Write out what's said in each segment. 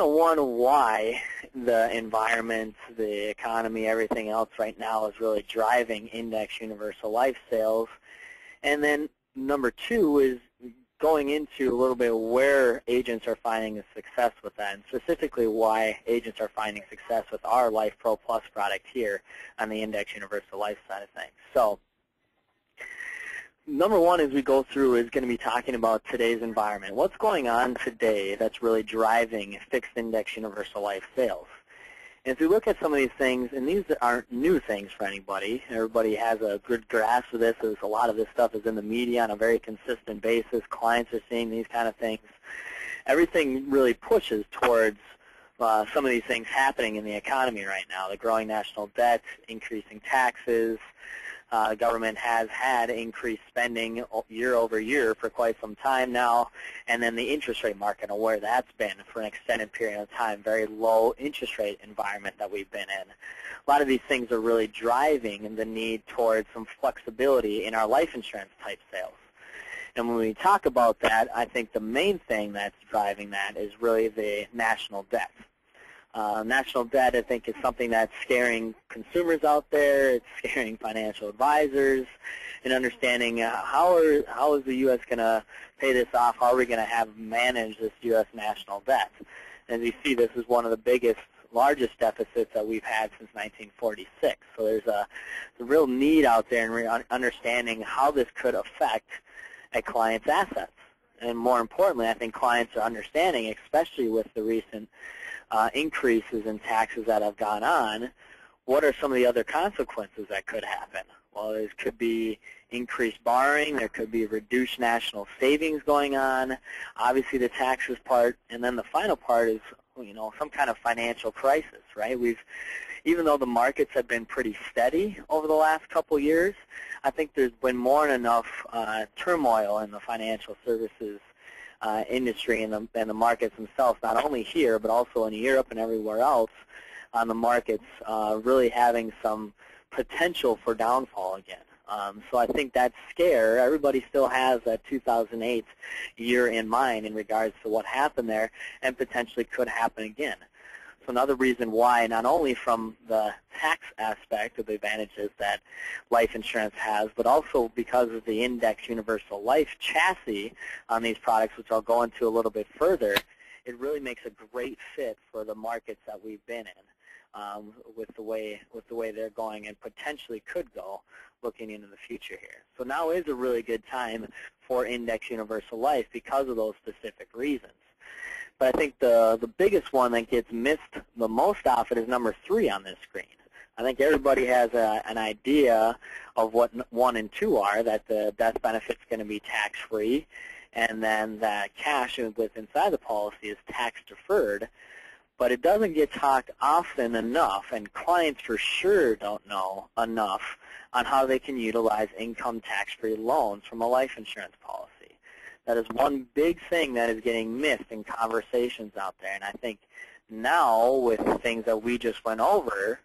wonder why the environment, the economy, everything else right now is really driving index universal life sales. And then number two is going into a little bit where agents are finding a success with that, and specifically why agents are finding success with our Life Pro Plus product here on the index universal life side of things. So number one as we go through is going to be talking about today's environment. What's going on today that's really driving fixed index universal life sales? And if you look at some of these things, and these aren't new things for anybody, everybody has a good grasp of this, as a lot of this stuff is in the media on a very consistent basis. Clients are seeing these kind of things. Everything really pushes towards some of these things happening in the economy right now. The growing national debt, increasing taxes. The government has had increased spending year over year for quite some time now, and then the interest rate market and where that's been for an extended period of time, very low interest rate environment that we've been in. A lot of these things are really driving the need towards some flexibility in our life insurance type sales. And when we talk about that, I think the main thing that's driving that is really the national debt. National debt, I think, is something that's scaring consumers out there. It's scaring financial advisors in understanding how is the U.S. going to pay this off? How are we going to have managed this U.S. national debt? As you see, this is one of the largest deficits that we've had since 1946. So there's a real need out there in understanding how this could affect a client's assets. And more importantly, I think clients are understanding, especially with the recent increases in taxes that have gone on, what are some of the other consequences that could happen? Well, there could be increased borrowing, there could be reduced national savings going on, obviously the taxes part, and then the final part is, some kind of financial crisis, right? Even though the markets have been pretty steady over the last couple years, I think there's been more than enough turmoil in the financial services industry and the markets themselves, not only here but also in Europe and everywhere else, on the markets really having some potential for downfall again. So I think that scare, everybody still has that 2008 year in mind in regards to what happened there and potentially could happen again. So another reason why, not only from the tax aspect of the advantages that life insurance has, but also because of the index universal life chassis on these products, which I'll go into a little bit further, it really makes a great fit for the markets that we've been in with the way they're going and potentially could go looking into the future here. So now is a really good time for index universal life because of those specific reasons. But I think the biggest one that gets missed the most often is number 3 on this screen. I think everybody has an idea of what 1 and 2 are, that the death benefit is going to be tax-free, and then that cash inside the policy is tax-deferred. But it doesn't get talked often enough, and clients for sure don't know enough on how they can utilize income tax-free loans from a life insurance policy. That is one big thing that is getting missed in conversations out there. And I think now with the things that we just went over,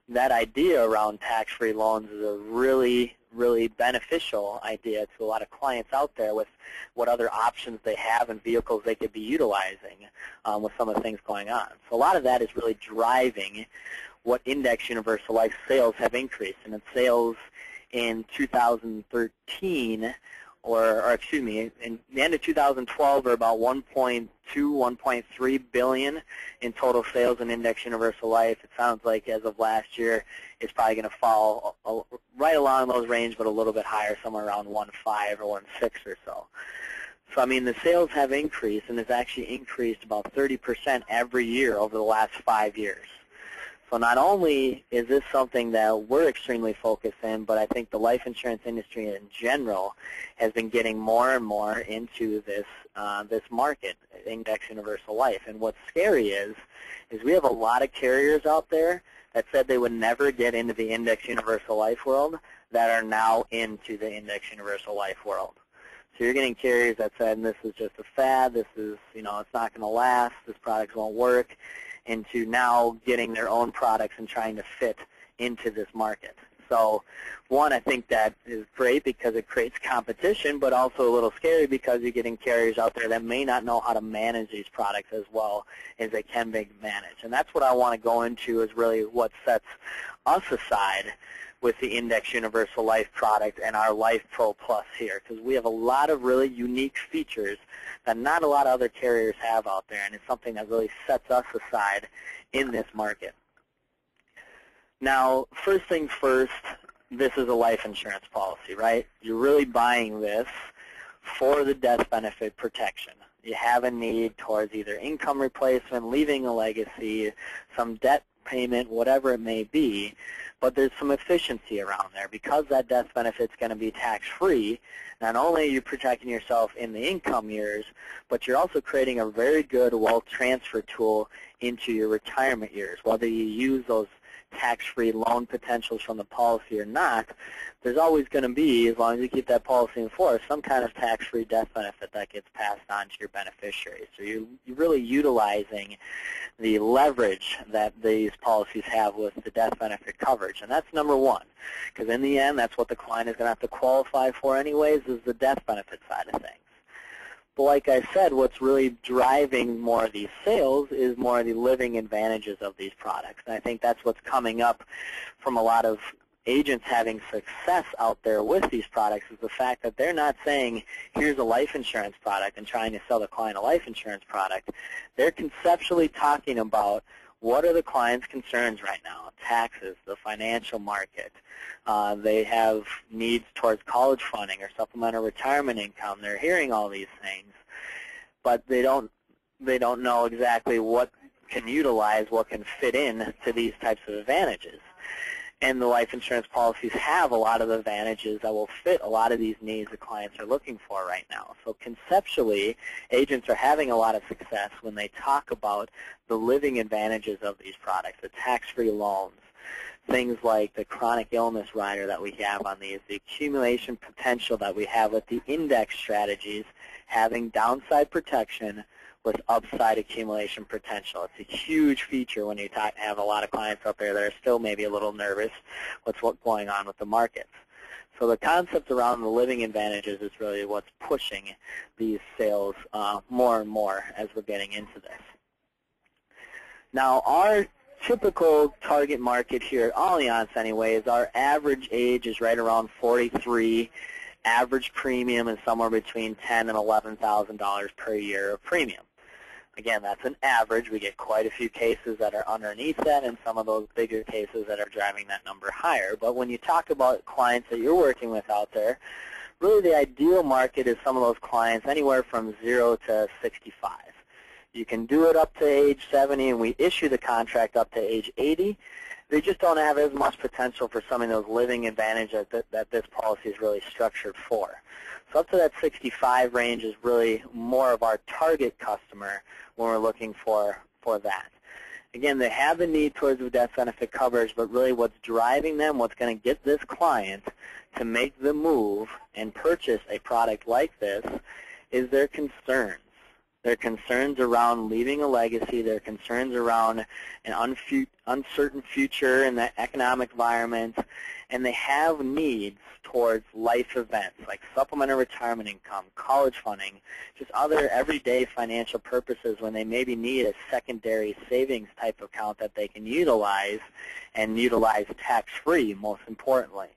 that idea around tax-free loans is a really, really beneficial idea to a lot of clients out there with what other options they have and vehicles they could be utilizing with some of the things going on. So a lot of that is really driving what index universal life sales have increased. And its sales in 2013, or excuse me, in the end of 2012 are about 1.2, 1.3 billion in total sales in index universal life. It sounds like as of last year, it's probably going to fall right along those range, but a little bit higher, somewhere around 1.5 or 1.6 or so. So I mean, the sales have increased, and it's actually increased about 30% every year over the last 5 years. So not only is this something that we're extremely focused in, but I think the life insurance industry in general has been getting more and more into this market, index universal life. And what's scary is we have a lot of carriers out there that said they would never get into the index universal life world that are now into the index universal life world. So you're getting carriers that said this is just a fad, this is, it's not going to last, this product won't work, into now getting their own products and trying to fit into this market. So one, I think that is great because it creates competition, but also a little scary because you're getting carriers out there that may not know how to manage these products as well as they can be managed. And that's what I want to go into, is really what sets us aside with the Index Universal Life product and our Life Pro Plus here, because we have a lot of really unique features that not a lot of other carriers have out there, and it's something that really sets us aside in this market. Now, first things first, this is a life insurance policy, right? You're really buying this for the death benefit protection. You have a need towards either income replacement, leaving a legacy, some debt payment, whatever it may be, but there's some efficiency around there. Because that death benefit is going to be tax-free, not only are you protecting yourself in the income years, but you're also creating a very good wealth transfer tool into your retirement years. Whether you use those tax-free loan potentials from the policy or not, there's always going to be, as long as you keep that policy in force, some kind of tax-free death benefit that gets passed on to your beneficiaries. So you're really utilizing the leverage that these policies have with the death benefit coverage. And that's number one, because in the end, that's what the client is going to have to qualify for anyways, is the death benefit side of things. But like I said, what's really driving more of these sales is more of the living advantages of these products. And I think that's what's coming up from a lot of agents having success out there with these products, is the fact that they're not saying, here's a life insurance product and trying to sell the client a life insurance product. They're conceptually talking about what are the client's concerns right now, taxes, the financial market. They have needs towards college funding or supplemental retirement income. They're hearing all these things, but they don't know exactly what can utilize, what can fit in to these types of advantages. And the life insurance policies have a lot of advantages that will fit a lot of these needs the clients are looking for right now. So conceptually, agents are having a lot of success when they talk about the living advantages of these products, the tax-free loans, things like the chronic illness rider that we have on these, the accumulation potential that we have with the index strategies, having downside protection with upside accumulation potential. It's a huge feature when you have a lot of clients out there that are still maybe a little nervous with what's going on with the markets. So the concept around the living advantages is really what's pushing these sales more and more as we're getting into this. Now, our typical target market here at Allianz anyways, our average age is right around 43. Average premium is somewhere between $10,000 and $11,000 per year of premium. Again, that's an average. We get quite a few cases that are underneath that, and some of those bigger cases that are driving that number higher. But when you talk about clients that you're working with out there, really the ideal market is some of those clients anywhere from 0 to 65. You can do it up to age 70, and we issue the contract up to age 80. They just don't have as much potential for some of those living advantages that this policy is really structured for. So up to that 65 range is really more of our target customer when we're looking for that. Again, they have the need towards the death benefit coverage, but really what's driving them, what's going to get this client to make the move and purchase a product like this is their concerns. Their concerns around leaving a legacy, their concerns around an uncertain future in the economic environment, and they have needs towards life events like supplemental retirement income, college funding, just other everyday financial purposes when they maybe need a secondary savings type of account that they can utilize and utilize tax-free, most importantly.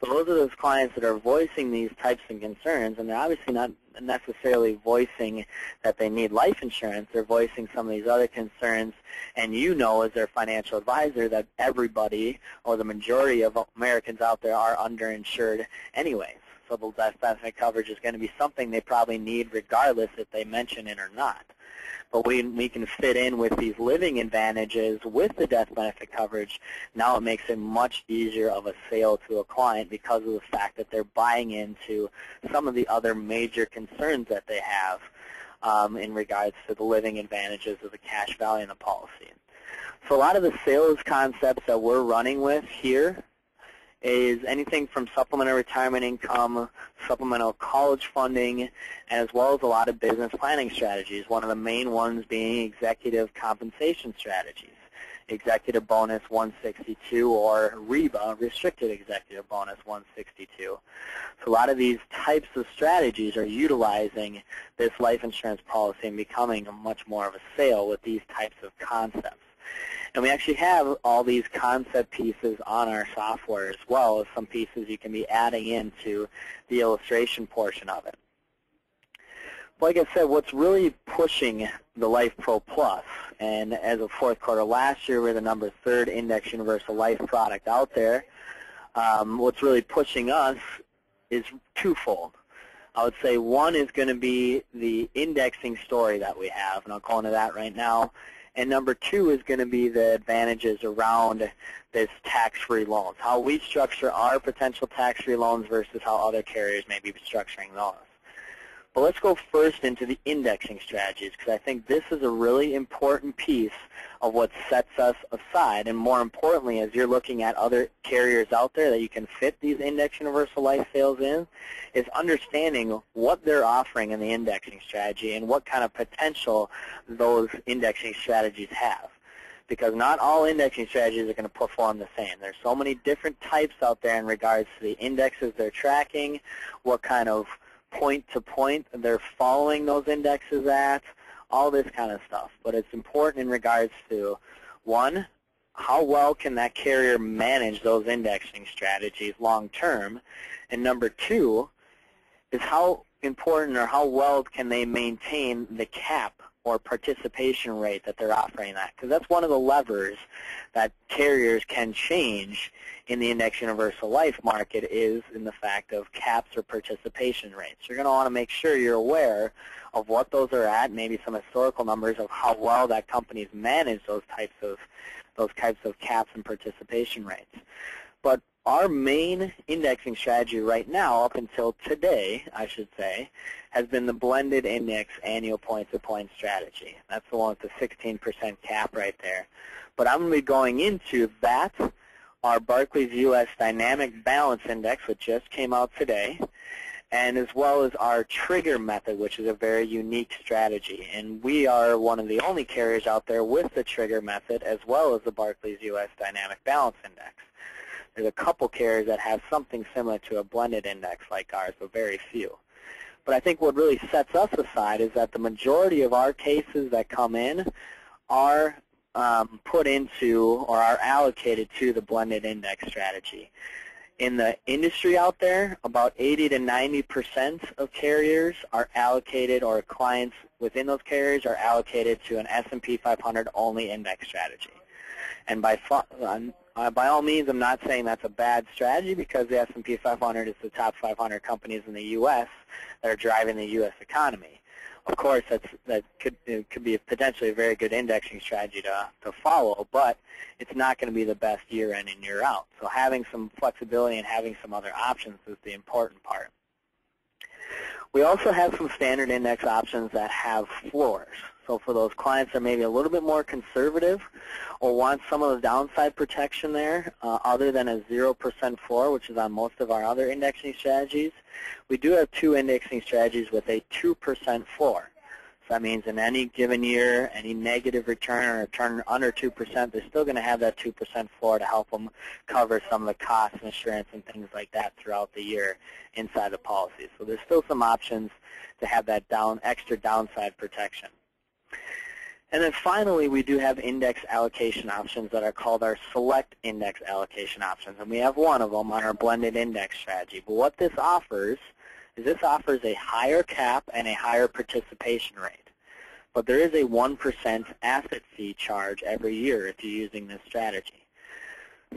So those are those clients that are voicing these types of concerns, and they're obviously not necessarily voicing that they need life insurance. They're voicing some of these other concerns, and you know as their financial advisor that everybody or the majority of Americans out there are underinsured anyways. So the death benefit coverage is going to be something they probably need regardless if they mention it or not. But we can fit in with these living advantages with the death benefit coverage. Now it makes it much easier of a sale to a client because of the fact that they're buying into some of the other major concerns that they have in regards to the living advantages of the cash value in the policy. So a lot of the sales concepts that we're running with here is anything from supplemental retirement income, supplemental college funding, as well as a lot of business planning strategies, one of the main ones being executive compensation strategies. Executive Bonus 162, or REBA, Restricted Executive Bonus 162. So a lot of these types of strategies are utilizing this life insurance policy and becoming much more of a sale with these types of concepts. And we actually have all these concept pieces on our software as well as some pieces you can be adding into the illustration portion of it. Like I said, what's really pushing the Life Pro Plus, and as of fourth quarter last year, we're the number 3rd index universal life product out there. What's really pushing us is twofold. I would say one is going to be the indexing story that we have, and I'll go into that right now. And number 2 is going to be the advantages around this tax-free loans, how we structure our potential tax-free loans versus how other carriers may be structuring those. But let's go first into the indexing strategies, because I think this is a really important piece of what sets us aside. And more importantly, as you're looking at other carriers out there that you can fit these index universal life sales in, is understanding what they're offering in the indexing strategy and what kind of potential those indexing strategies have. Because not all indexing strategies are going to perform the same. There's so many different types out there in regards to the indexes they're tracking, what kind of point-to-point they're following those indexes at, all this kind of stuff. But it's important in regards to, one, how well can that carrier manage those indexing strategies long-term, and number 2 is how important or how well can they maintain the cap or participation rate that they're offering that, because that's one of the levers that carriers can change in the index universal life market, is in the fact of caps or participation rates. You're going to want to make sure you're aware of what those are at, maybe some historical numbers of how well that company's managed those types of caps and participation rates. But our main indexing strategy right now, up until today, I should say, has been the blended index annual point-to-point strategy. That's the one with the 16% cap right there. But I'm going to be going into that, our Barclays U.S. Dynamic Balance Index, which just came out today, and as well as our trigger method, which is a very unique strategy. And we are one of the only carriers out there with the trigger method, as well as the Barclays U.S. Dynamic Balance Index. There's a couple carriers that have something similar to a blended index like ours, but very few. But I think what really sets us aside is that the majority of our cases that come in are put into or are allocated to the blended index strategy. In the industry out there, about 80 to 90% of carriers are allocated, or clients within those carriers are allocated to an S&P 500 only index strategy. And by all means, I'm not saying that's a bad strategy, because the S&P 500 is the top 500 companies in the U.S. that are driving the U.S. economy. Of course, that could be potentially a very good indexing strategy to follow, but it's not going to be the best year in and year out. So having some flexibility and having some other options is the important part. We also have some standard index options that have floors. So for those clients that are maybe a little bit more conservative or want some of the downside protection there, other than a 0% floor, which is on most of our other indexing strategies, we do have 2 indexing strategies with a 2% floor. So that means in any given year, any negative return or return under 2%, they're still going to have that 2% floor to help them cover some of the costs, insurance, and things like that throughout the year inside the policy. So there's still some options to have that extra downside protection. And then finally, we do have index allocation options that are called our select index allocation options. And we have one of them on our blended index strategy. But what this offers is this offers a higher cap and a higher participation rate. But there is a 1% asset fee charge every year if you're using this strategy.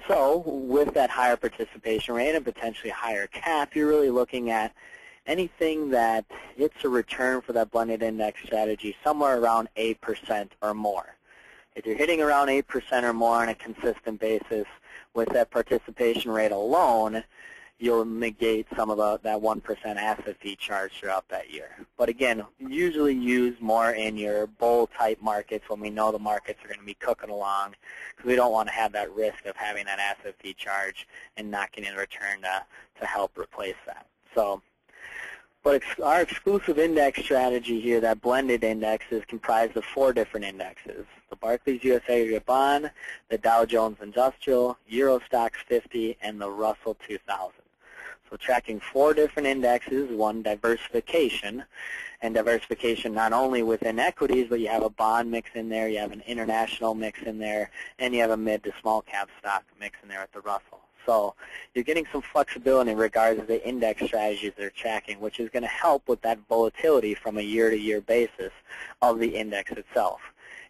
So with that higher participation rate and potentially higher cap, you're really looking at anything that hits a return for that blended index strategy somewhere around 8% or more. If you're hitting around 8% or more on a consistent basis with that participation rate alone, you'll negate some of that 1% asset fee charge throughout that year. But again, usually use more in your bull-type markets when we know the markets are going to be cooking along, because we don't want to have that risk of having that asset fee charge and not getting a return to help replace that. So But our exclusive index strategy here, that blended index, is comprised of 4 different indexes: the Barclays US Aggregate Bond, the Dow Jones Industrial, Euro Stoxx 50, and the Russell 2000. So tracking 4 different indexes, one diversification, and diversification not only within equities, but you have a bond mix in there, you have an international mix in there, and you have a mid to small cap stock mix in there at the Russell. So you're getting some flexibility in regards to the index strategies they're tracking, which is going to help with that volatility from a year-to-year basis of the index itself.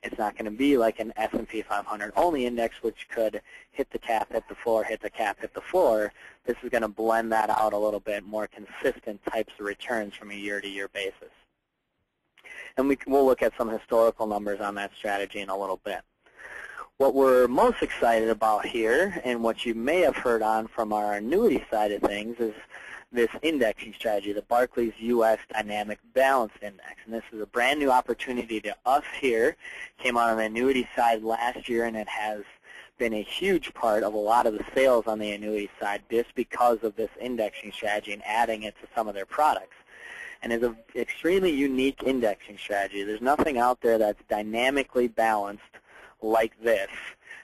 It's not going to be like an S&P 500 only index, which could hit the cap, hit the floor, hit the cap, hit the floor. This is going to blend that out a little bit, more consistent types of returns from a year-to-year basis. And we'll look at some historical numbers on that strategy in a little bit. What we're most excited about here, and what you may have heard on from our annuity side of things, is this indexing strategy, the Barclays U.S. Dynamic Balance Index. And this is a brand new opportunity to us here. Came out on the annuity side last year, and it has been a huge part of a lot of the sales on the annuity side just because of this indexing strategy and adding it to some of their products. And it's an extremely unique indexing strategy. There's nothing out there that's dynamically balanced like this,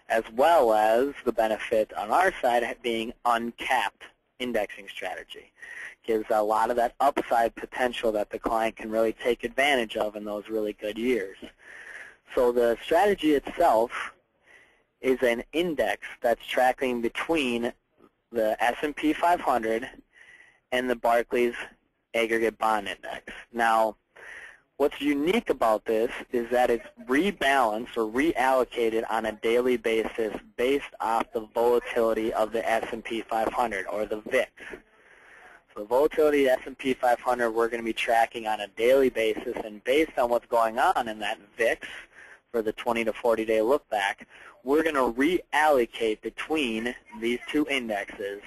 as well as the benefit on our side being uncapped indexing strategy. Gives a lot of that upside potential that the client can really take advantage of in those really good years. So the strategy itself is an index that's tracking between the S&P 500 and the Barclays Aggregate Bond Index. Now, what's unique about this is that it's rebalanced or reallocated on a daily basis based off the volatility of the S&P 500 or the VIX. So the volatility of the S&P 500 we're going to be tracking on a daily basis, and based on what's going on in that VIX for the 20 to 40-day look back, we're going to reallocate between these 2 indexes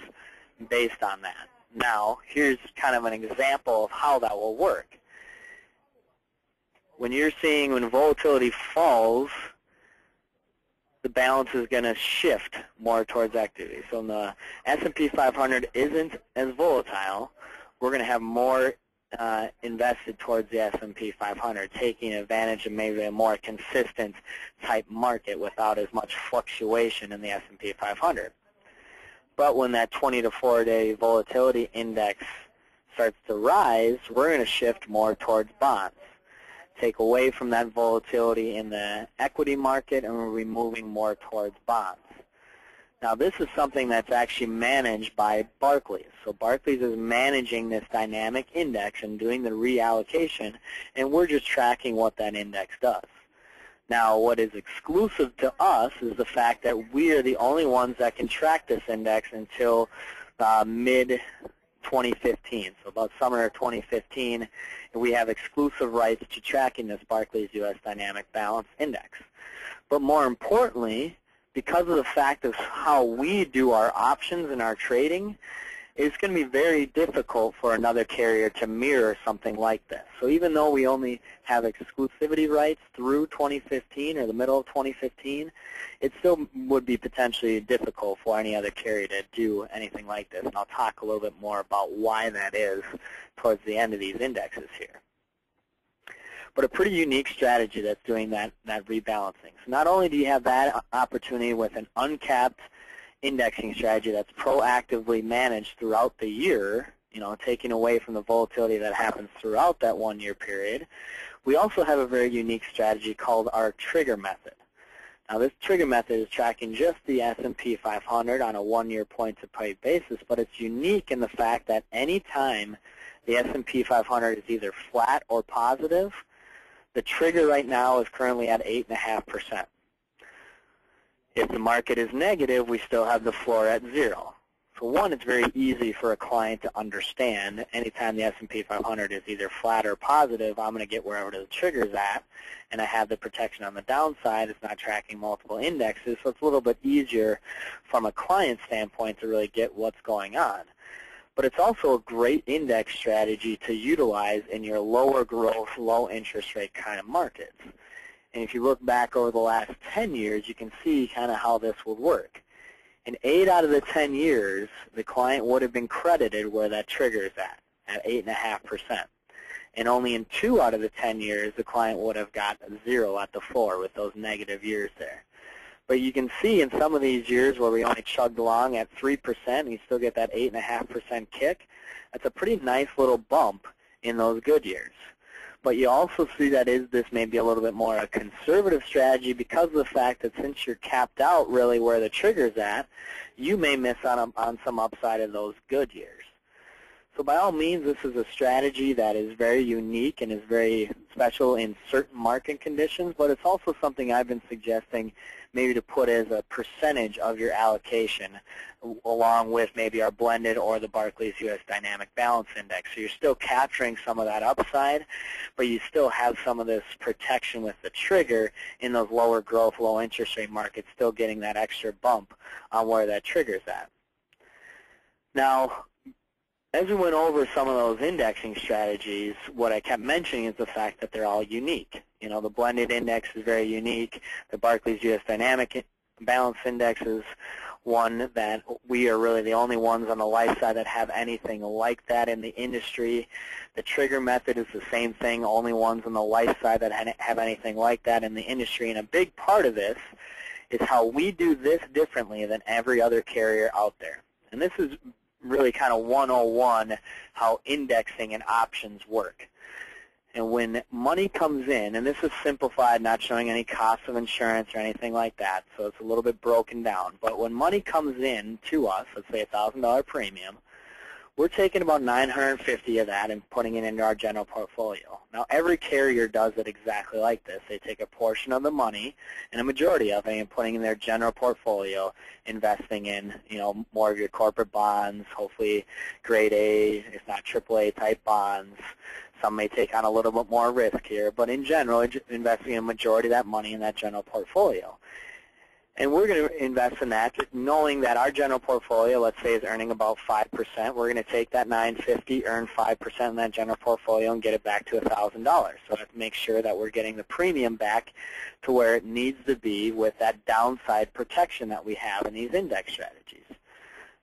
based on that. Now, here's kind of an example of how that will work. When you're seeing when volatility falls, the balance is going to shift more towards activity. So when the S&P 500 isn't as volatile, we're going to have more invested towards the S&P 500, taking advantage of maybe a more consistent type market without as much fluctuation in the S&P 500. But when that 20 to 4-day volatility index starts to rise, we're going to shift more towards bonds. Take away from that volatility in the equity market, and we're moving more towards bonds. Now, this is something that's actually managed by Barclays. So Barclays is managing this dynamic index and doing the reallocation, and we're just tracking what that index does. Now, what is exclusive to us is the fact that we are the only ones that can track this index until mid-2015, so about summer of 2015. We have exclusive rights to tracking this Barclays U.S. Dynamic Balance Index. But more importantly, because of the fact of how we do our options and our trading, it's going to be very difficult for another carrier to mirror something like this. So even though we only have exclusivity rights through 2015 or the middle of 2015, it still would be potentially difficult for any other carrier to do anything like this. And I'll talk a little bit more about why that is towards the end of these indexes here. But a pretty unique strategy that's doing that rebalancing. So not only do you have that opportunity with an uncapped indexing strategy that's proactively managed throughout the year, taking away from the volatility that happens throughout that 1-year period, we also have a very unique strategy called our trigger method. Now, this trigger method is tracking just the S&P 500 on a 1-year point-to-point basis, but it's unique in the fact that any time the S&P 500 is either flat or positive, the trigger right now is currently at 8.5%. If the market is negative, we still have the floor at 0. So one, it's very easy for a client to understand. Anytime the S&P 500 is either flat or positive, I'm going to get wherever the trigger is at, and I have the protection on the downside. It's not tracking multiple indexes, so it's a little bit easier from a client standpoint to really get what's going on. But it's also a great index strategy to utilize in your lower growth, low interest rate kind of markets. And if you look back over the last 10 years, you can see kind of how this would work. In 8 out of the 10 years, the client would have been credited where that trigger is at at 8.5%. And only in 2 out of the 10 years, the client would have got 0 at the 4 with those negative years there. But you can see in some of these years where we only chugged along at 3%, and you still get that 8.5% kick, that's a pretty nice little bump in those good years. But you also see that this may be a little bit more a conservative strategy because of the fact that since you're capped out really where the trigger's at, you may miss on some upside of those good years. So by all means, this is a strategy that is very unique and is very special in certain market conditions, but it's also something I've been suggesting maybe to put as a percentage of your allocation along with maybe our blended or the Barclays U.S. Dynamic Balance Index. So you're still capturing some of that upside, but you still have some of this protection with the trigger in those lower growth, low interest rate markets, still getting that extra bump on where that trigger's at. Now, as we went over some of those indexing strategies, what I kept mentioning is the fact that they're all unique. You know, the blended index is very unique. The Barclays U.S. Dynamic Balance Index is one that we are really the only ones on the life side that have anything like that in the industry. The trigger method is the same thing, only ones on the life side that have anything like that in the industry. And a big part of this is how we do this differently than every other carrier out there. And this is really kind of 101 how indexing and options work. And when money comes in, and this is simplified, not showing any cost of insurance or anything like that, so it's a little bit broken down. But when money comes in to us, let's say $1,000 premium, we're taking about $950 of that and putting it into our general portfolio. Now, every carrier does it exactly like this. They take a portion of the money and a majority of it and putting in their general portfolio, investing in, you know, more of your corporate bonds, hopefully grade A, if not AAA type bonds. Some may take on a little bit more risk here, but in general, investing a majority of that money in that general portfolio. And we're going to invest in that knowing that our general portfolio, let's say, is earning about 5%. We're going to take that $950, earn 5% in that general portfolio, and get it back to $1,000. So let's make sure that we're getting the premium back to where it needs to be with that downside protection that we have in these index strategies.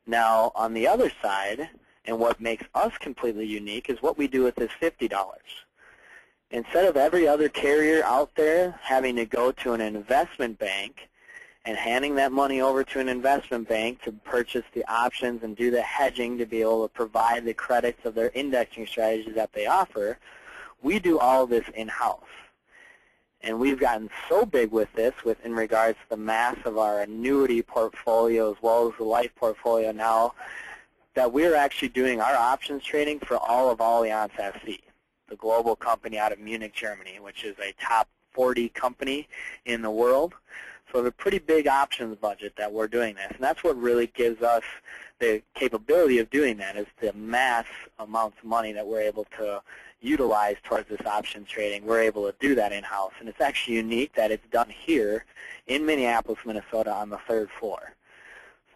Now, on the other side, and what makes us completely unique is what we do with this $50. Instead of every other carrier out there having to go to an investment bank and handing that money over to an investment bank to purchase the options and do the hedging to be able to provide the credits of their indexing strategies that they offer, we do all of this in-house. And we've gotten so big with this in regards to the mass of our annuity portfolio as well as the life portfolio now that we're actually doing our options trading for all of Allianz SC, the global company out of Munich, Germany, which is a top 40 company in the world. So it's a pretty big options budget that we're doing this. And that's what really gives us the capability of doing that, is the mass amounts of money that we're able to utilize towards this options trading. We're able to do that in-house. And it's actually unique that it's done here in Minneapolis, Minnesota on the 3rd floor.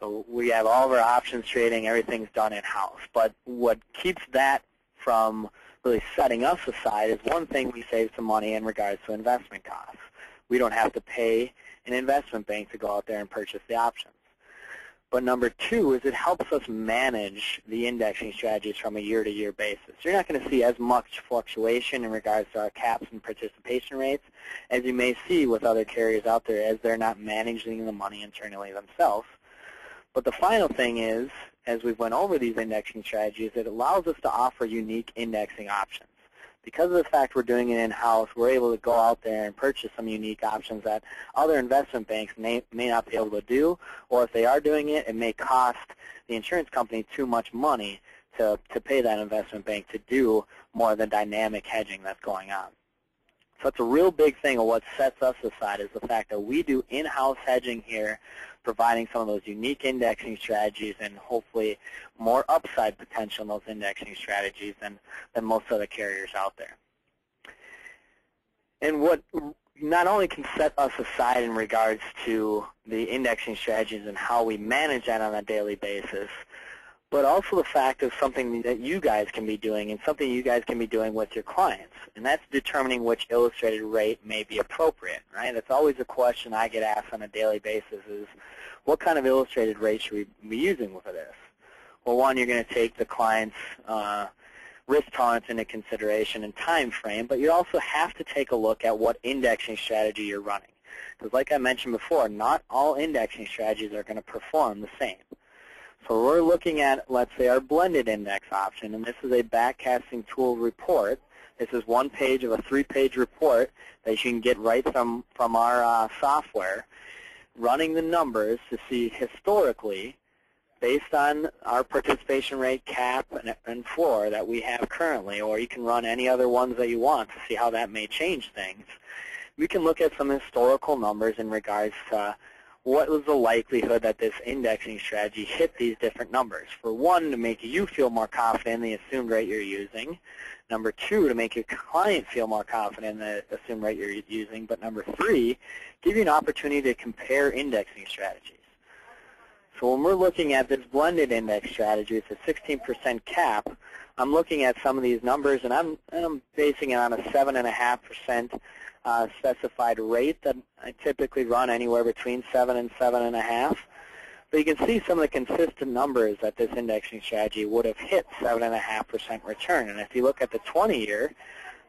So we have all of our options trading, everything's done in-house. But what keeps that from really setting us aside is one thing, we save some money in regards to investment costs. We don't have to pay an investment bank to go out there and purchase the options. But number two is it helps us manage the indexing strategies from a year-to-year basis. You're not going to see as much fluctuation in regards to our caps and participation rates as you may see with other carriers out there as they're not managing the money internally themselves. But the final thing is, as we've went over these indexing strategies, it allows us to offer unique indexing options. Because of the fact we're doing it in-house, we're able to go out there and purchase some unique options that other investment banks may not be able to do, or if they are doing it, it may cost the insurance company too much money to pay that investment bank to do more of the dynamic hedging that's going on. So it's a real big thing of what sets us aside is the fact that we do in-house hedging here, providing some of those unique indexing strategies and hopefully more upside potential in those indexing strategies than most other carriers out there. And what not only can set us aside in regards to the indexing strategies and how we manage that on a daily basis, but also the fact of something that you guys can be doing and something you guys can be doing with your clients, and that's determining which illustrated rate may be appropriate, right? That's always a question I get asked on a daily basis is, what kind of illustrated rate should we be using for this? Well, one, you're going to take the client's risk tolerance into consideration and time frame, but you also have to take a look at what indexing strategy you're running. Because like I mentioned before, not all indexing strategies are going to perform the same. So we're looking at, let's say, our blended index option, and this is a backcasting tool report. This is one page of a 3-page report that you can get right from our software, running the numbers to see historically, based on our participation rate, cap, and floor that we have currently, or you can run any other ones that you want to see how that may change things. We can look at some historical numbers in regards to what was the likelihood that this indexing strategy hit these different numbers. For one, to make you feel more confident in the assumed rate you're using. Number two, to make your client feel more confident in the assumed rate you're using. But number three, give you an opportunity to compare indexing strategies. So when we're looking at this blended index strategy, it's a 16% cap. I'm looking at some of these numbers, and I'm basing it on a 7.5% specified rate that I typically run anywhere between 7 and 7.5. But you can see some of the consistent numbers that this indexing strategy would have hit 7.5% return. And if you look at the 20-year,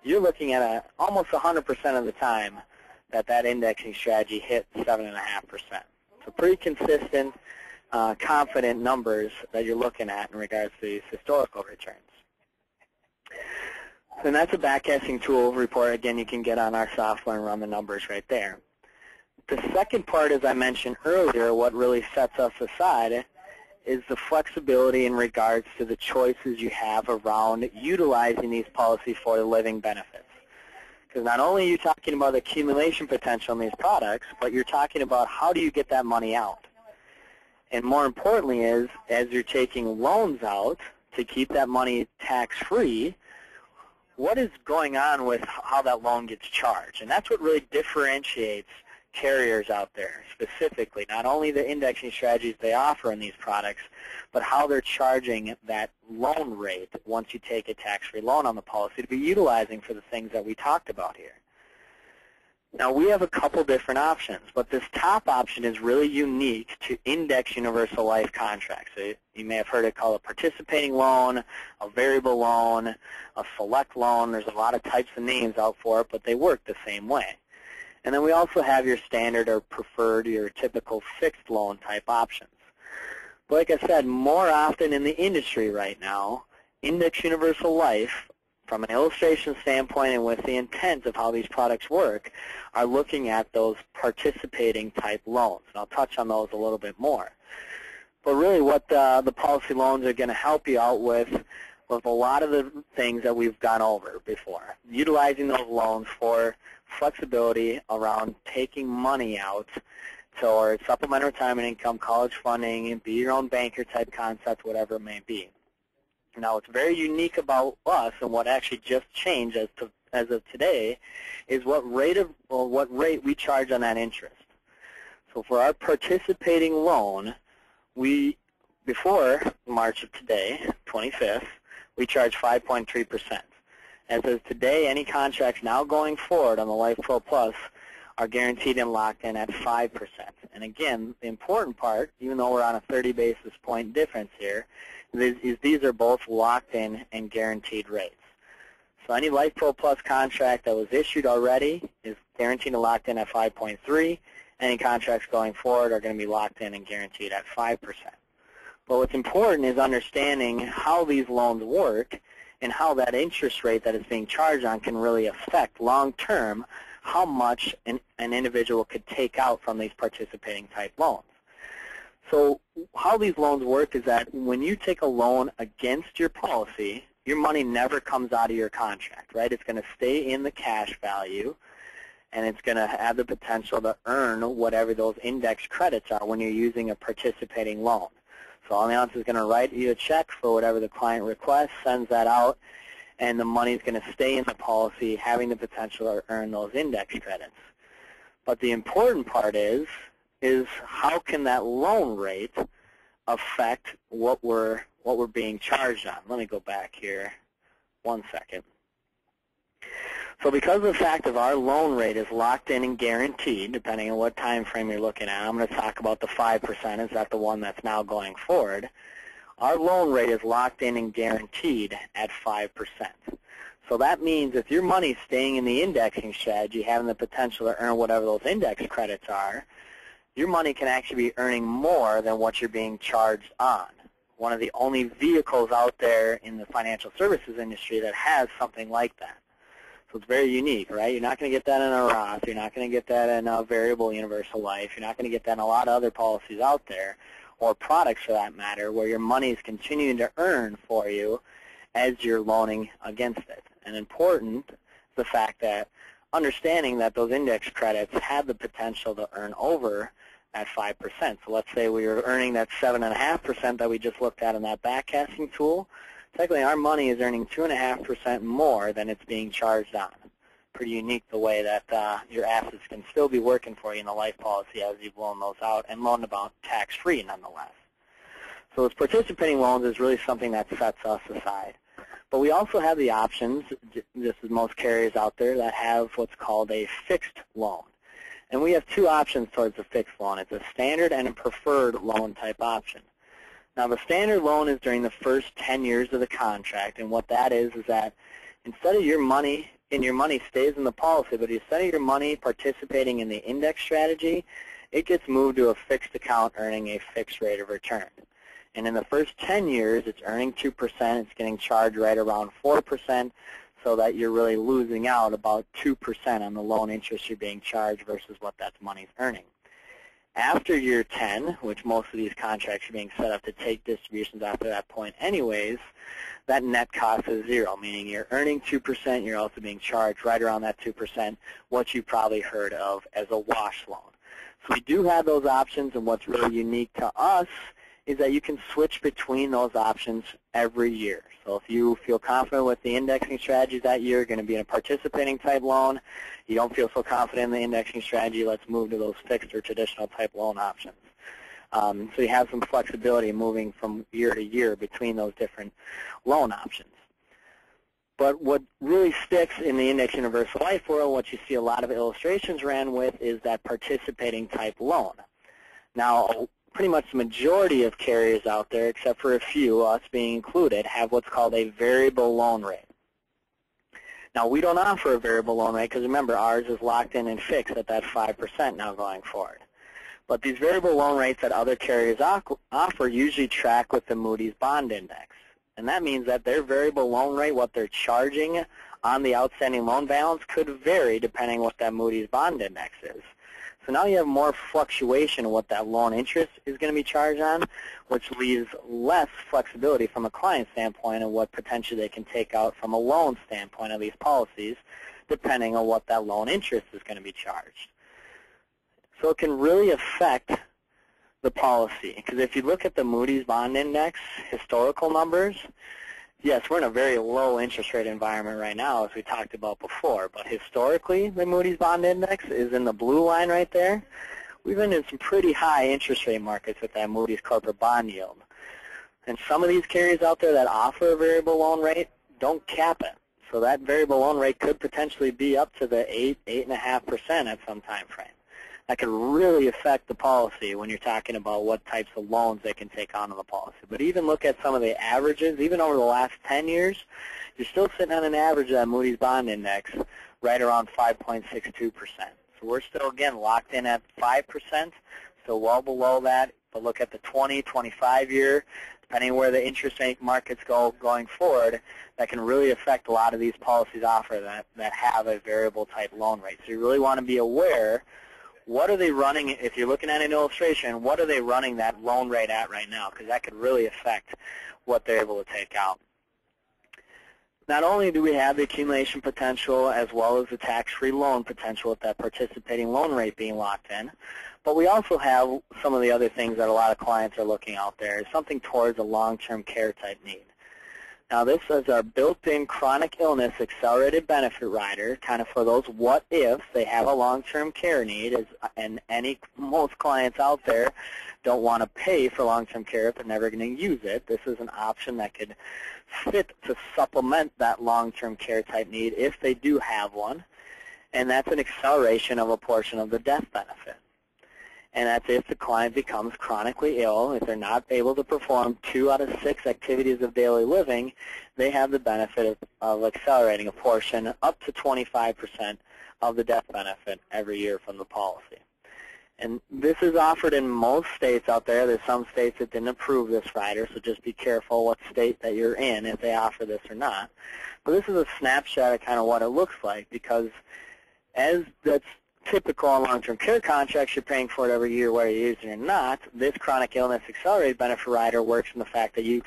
you're looking at almost 100% of the time that indexing strategy hit 7.5%. So pretty consistent, confident numbers that you're looking at in regards to these historical returns. And that's a backcasting tool report. Again, you can get on our software and run the numbers right there. The second part, as I mentioned earlier, what really sets us aside is the flexibility in regards to the choices you have around utilizing these policies for the living benefits. Because not only are you talking about the accumulation potential in these products, but you're talking about how do you get that money out. And more importantly is, as you're taking loans out to keep that money tax-free, what is going on with how that loan gets charged? And that's what really differentiates carriers out there specifically, not only the indexing strategies they offer in these products, but how they're charging that loan rate once you take a tax-free loan on the policy to be utilizing for the things that we talked about here. Now, we have a couple different options, but this top option is really unique to index universal life contracts. So you may have heard it called a participating loan, a variable loan, a select loan. There's a lot of types of names out for it, but they work the same way. And then we also have your standard or preferred, your typical fixed loan type options. But like I said, more often in the industry right now, index universal life, from an illustration standpoint and with the intent of how these products work, are looking at those participating type loans. And I'll touch on those a little bit more. But really what the policy loans are going to help you out with a lot of the things that we've gone over before. Utilizing those loans for flexibility around taking money out toward supplemental retirement income, college funding, be your own banker type concept, whatever it may be. Now, what's very unique about us and what actually just changed as of today is what rate we charge on that interest. So for our participating loan, before March of today, 25th, we charge 5.3%. As of today, any contracts now going forward on the Life Pro Plus are guaranteed and locked in at 5%. And again, the important part, even though we're on a 30 basis point difference here, is these are both locked in and guaranteed rates. So any Life Pro Plus contract that was issued already is guaranteed and locked in at 5.3. Any contracts going forward are going to be locked in and guaranteed at 5%. But what's important is understanding how these loans work and how that interest rate that is being charged on can really affect long-term how much an individual could take out from these participating type loans. So how these loans work is that when you take a loan against your policy, your money never comes out of your contract, right? It's going to stay in the cash value, and it's going to have the potential to earn whatever those index credits are when you're using a participating loan. So Allianz is going to write you a check for whatever the client requests, sends that out, and the money is going to stay in the policy, having the potential to earn those index credits. But the important part is how can that loan rate affect what we're being charged on. Let me go back here one second. So because of the fact that our loan rate is locked in and guaranteed, depending on what time frame you're looking at, I'm going to talk about the 5%. Is that the one that's now going forward? our loan rate is locked in and guaranteed at 5%. So that means if your money's staying in the indexing strategy, having the potential to earn whatever those index credits are, your money can actually be earning more than what you're being charged on. One of the only vehicles out there in the financial services industry that has something like that. So it's very unique, right? You're not going to get that in a Roth. You're not going to get that in a variable universal life. You're not going to get that in a lot of other policies out there, or products for that matter, where your money is continuing to earn for you as you're loaning against it. And important is the fact that understanding that those index credits have the potential to earn over at 5%. So let's say we were earning that 7.5% that we just looked at in that backcasting tool. Technically, our money is earning 2.5% more than it's being charged on. Pretty unique the way that your assets can still be working for you in the life policy as you've loaned those out and loaned them out tax-free nonetheless. So those participating loans is really something that sets us aside. But we also have the options, this is most carriers out there, that have what's called a fixed loan. And we have two options towards the fixed loan. It's a standard and a preferred loan type option. Now the standard loan is during the first 10 years of the contract, and what that is that instead of your money stays in the policy, but instead of your money participating in the index strategy, it gets moved to a fixed account earning a fixed rate of return. And in the first 10 years, it's earning 2%. It's getting charged right around 4%, so that you're really losing out about 2% on the loan interest you're being charged versus what that money's earning. After year 10, which most of these contracts are being set up to take distributions after that point anyways, that net cost is 0, meaning you're earning 2%, you're also being charged right around that 2%, what you probably heard of as a wash loan. So we do have those options, and what's really unique to us is that you can switch between those options every year. So if you feel confident with the indexing strategy that year, you're going to be in a participating type loan. You don't feel so confident in the indexing strategy, let's move to those fixed or traditional type loan options. So you have some flexibility moving from year to year between those different loan options. But what really sticks in the index universal life world, what you see a lot of illustrations ran with, is that participating type loan. Now, pretty much the majority of carriers out there, except for a few, us being included, have what's called a variable loan rate. Now, we don't offer a variable loan rate because, remember, ours is locked in and fixed at that 5% now going forward. But these variable loan rates that other carriers offer usually track with the Moody's Bond Index. And that means that their variable loan rate, what they're charging on the outstanding loan balance, could vary depending on what that Moody's Bond Index is. So now you have more fluctuation in what that loan interest is going to be charged on, which leaves less flexibility from a client standpoint and what potentially they can take out from a loan standpoint of these policies, depending on what that loan interest is going to be charged. So it can really affect the policy, because if you look at the Moody's Bond Index historical numbers, yes, we're in a very low interest rate environment right now, as we talked about before, but historically, the Moody's Bond Index is in the blue line right there. We've been in some pretty high interest rate markets with that Moody's corporate bond yield. And some of these carriers out there that offer a variable loan rate don't cap it. So that variable loan rate could potentially be up to the 8.5% at some time frame. That could really affect the policy when you're talking about what types of loans they can take on in the policy. But even look at some of the averages, even over the last 10 years, you're still sitting on an average of that Moody's Bond Index right around 5.62%. So we're still, again, locked in at 5%, still well below that. But look at the 20, 25-year, depending on where the interest rate markets go going forward, that can really affect a lot of these policies offer that have a variable type loan rate. So you really want to be aware, what are they running, if you're looking at an illustration, what are they running that loan rate at right now? Because that could really affect what they're able to take out. Not only do we have the accumulation potential as well as the tax-free loan potential with that participating loan rate being locked in, but we also have some of the other things that a lot of clients are looking out there, is something towards a long-term care type need. Now this is our built-in chronic illness accelerated benefit rider, kind of for those what if they have a long-term care need, and most clients out there don't want to pay for long-term care if they're never going to use it. This is an option that could fit to supplement that long-term care type need if they do have one, and that's an acceleration of a portion of the death benefit. and that's if the client becomes chronically ill. If they're not able to perform 2 out of 6 activities of daily living, they have the benefit of accelerating a portion up to 25% of the death benefit every year from the policy. And this is offered in most states out there. There's some states that didn't approve this rider, so just be careful what state that you're in if they offer this or not. But this is a snapshot of kind of what it looks like, because as that's typical on long-term care contracts, you're paying for it every year whether you're using it or not. This chronic illness accelerated benefit rider works in the fact that you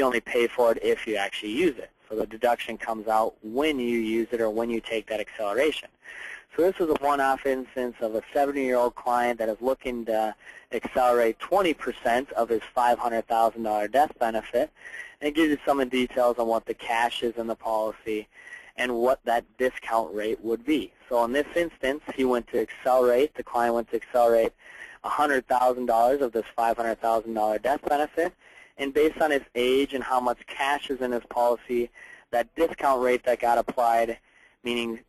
only pay for it if you actually use it. So the deduction comes out when you use it or when you take that acceleration. So this is a one-off instance of a 70-year-old client that is looking to accelerate 20% of his $500,000 death benefit, and it gives you some of the details on what the cash is in the policy and what that discount rate would be. So in this instance, the client went to accelerate $100,000 of this $500,000 death benefit, and based on his age and how much cash is in his policy, that discount rate that got applied, meaning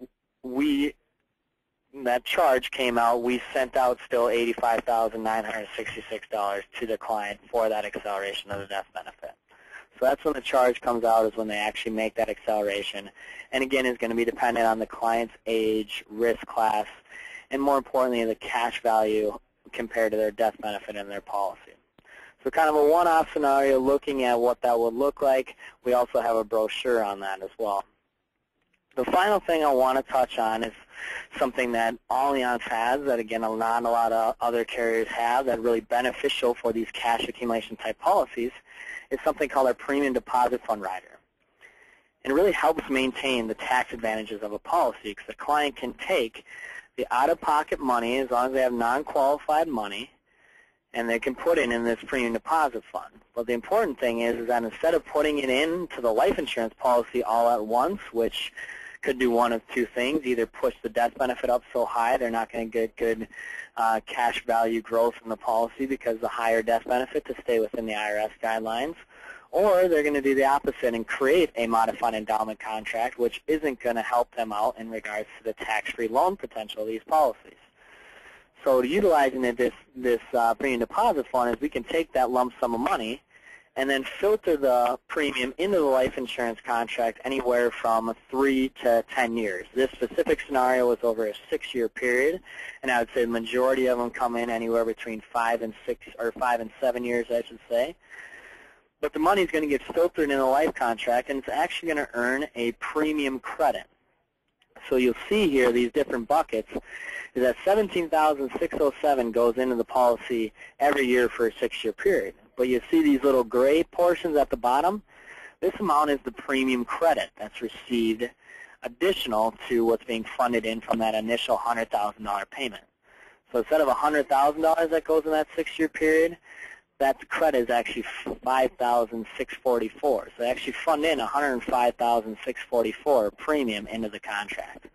that charge came out, we sent out still $85,966 to the client for that acceleration of the death benefit. So that's when the charge comes out, is when they actually make that acceleration. And again, is going to be dependent on the client's age, risk class, and more importantly, the cash value compared to their death benefit in their policy. So kind of a one-off scenario looking at what that would look like. We also have a brochure on that as well. The final thing I want to touch on is something that Allianz has that, again, not a lot of other carriers have, that really beneficial for these cash accumulation type policies, is something called our premium deposit fund rider. And it really helps maintain the tax advantages of a policy, because the client can take the out-of-pocket money as long as they have non-qualified money, and they can put it in this premium deposit fund. But the important thing is that instead of putting it into the life insurance policy all at once, which could do one of two things: either push the death benefit up so high they're not going to get good cash value growth in the policy because the higher death benefit to stay within the IRS guidelines, or they're going to do the opposite and create a modified endowment contract, which isn't going to help them out in regards to the tax-free loan potential of these policies. So utilizing this premium deposit fund is we can take that lump sum of money and then filter the premium into the life insurance contract anywhere from 3 to 10 years. This specific scenario was over a 6-year period, and I would say the majority of them come in anywhere between 5 and 7 years, I should say. But the money is going to get filtered in a life contract, and it's actually going to earn a premium credit. So you'll see here these different buckets is that $17,607 goes into the policy every year for a 6-year period. But you see these little gray portions at the bottom. This amount is the premium credit that's received additional to what's being funded in from that initial $100,000 payment. So instead of $100,000 that goes in that 6-year period, that credit is actually $5,644. So they actually fund in $105,644 premium into the contract.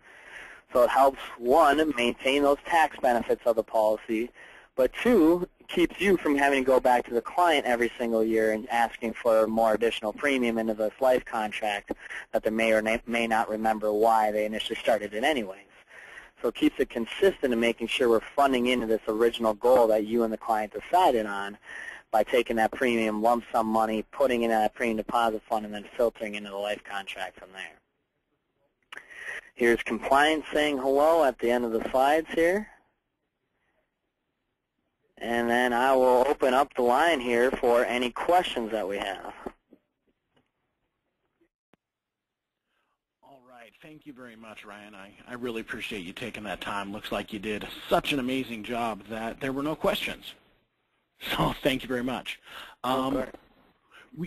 So it helps, one, maintain those tax benefits of the policy, but two, keeps you from having to go back to the client every single year and asking for more additional premium into this life contract that they may or may not remember why they initially started it anyways. So it keeps it consistent in making sure we're funding into this original goal that you and the client decided on by taking that premium lump sum money, putting it in that premium deposit fund, and then filtering into the life contract from there. Here's compliance saying hello at the end of the slides here. And then I will open up the line here for any questions that we have. All right. Thank you very much, Ryan. I really appreciate you taking that time. Looks like you did such an amazing job that there were no questions. So thank you very much.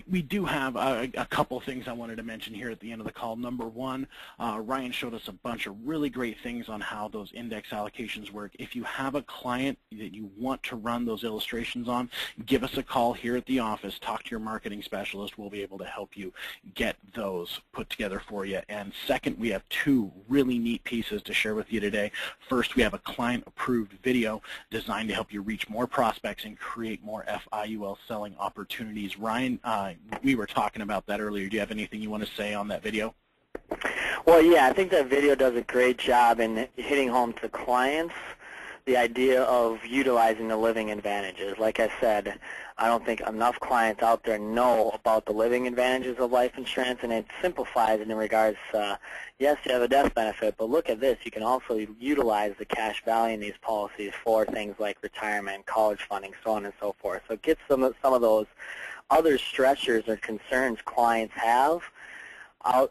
We do have a couple things I wanted to mention here at the end of the call. Number one, Ryan showed us a bunch of really great things on how those index allocations work. If you have a client that you want to run those illustrations on, give us a call here at the office. Talk to your marketing specialist. We'll be able to help you get those put together for you. And second, we have two really neat pieces to share with you today. First, we have a client-approved video designed to help you reach more prospects and create more FIUL selling opportunities. Ryan, we were talking about that earlier. Do you have anything you want to say on that video? Well, yeah, I think that video does a great job in hitting home to clients the idea of utilizing the living advantages. Like I said, I don't think enough clients out there know about the living advantages of life insurance, and it simplifies it in regards to, yes, you have a death benefit, but look at this. You can also utilize the cash value in these policies for things like retirement, college funding, so on and so forth. So it gets some of those other stressors or concerns clients have out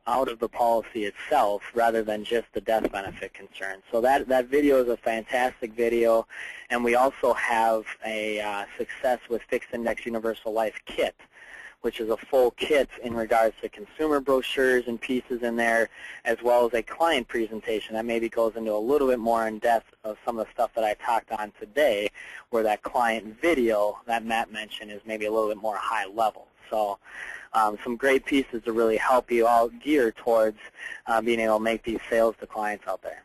of the policy itself, rather than just the death benefit concern. So that video is a fantastic video, and we also have a Success with Fixed Index Universal Life kit, which is a full kit in regards to consumer brochures and pieces in there, as well as a client presentation that maybe goes into a little bit more in depth of some of the stuff that I talked on today, where that client video that Matt mentioned is maybe a little bit more high level. So some great pieces to really help you out geared towards being able to make these sales to clients out there.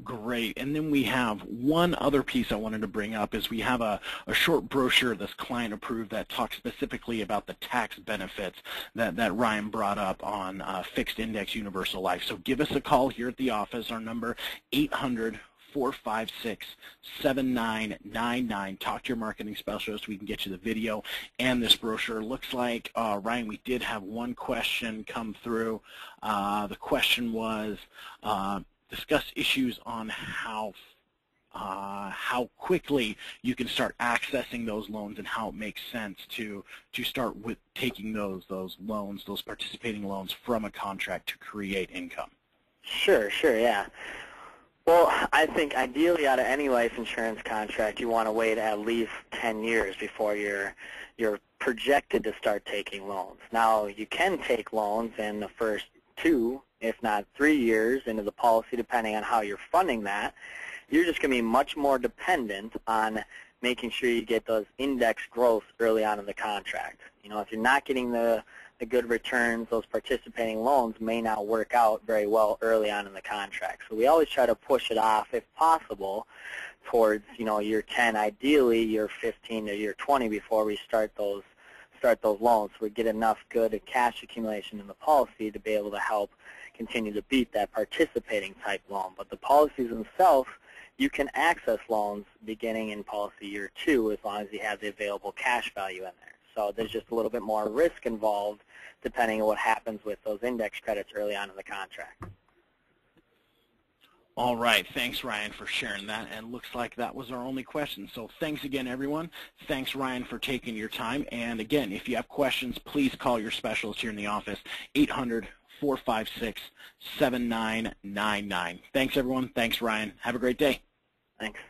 Great. And then we have one other piece I wanted to bring up is we have a short brochure that's client approved that talks specifically about the tax benefits that Ryan brought up on fixed index universal life. So give us a call here at the office. Our number 800-456-7999. Talk to your marketing specialist. We can get you the video and this brochure. Looks like, Ryan, we did have one question come through. The question was, discuss issues on how quickly you can start accessing those loans and how it makes sense to start with taking those loans, those participating loans from a contract to create income. Sure, yeah. Well, I think ideally out of any life insurance contract, you want to wait at least 10 years before you're projected to start taking loans. Now, you can take loans in the first 2, if not 3 years into the policy, depending on how you're funding that. You're just going to be much more dependent on making sure you get those index growth early on in the contract. You know, if you're not getting the good returns, those participating loans may not work out very well early on in the contract. So we always try to push it off, if possible, towards, you know, year 10, ideally year 15 to year 20 before we start those loans. So we get enough good cash accumulation in the policy to be able to help continue to beat that participating type loan. But the policies themselves, you can access loans beginning in policy year 2 as long as you have the available cash value in there. So there's just a little bit more risk involved depending on what happens with those index credits early on in the contract. All right. Thanks, Ryan, for sharing that. And looks like that was our only question. So thanks again, everyone. Thanks, Ryan, for taking your time. And again, if you have questions, please call your specialist here in the office, 800-456-7999. Thanks, everyone. Thanks, Ryan. Have a great day. Thanks.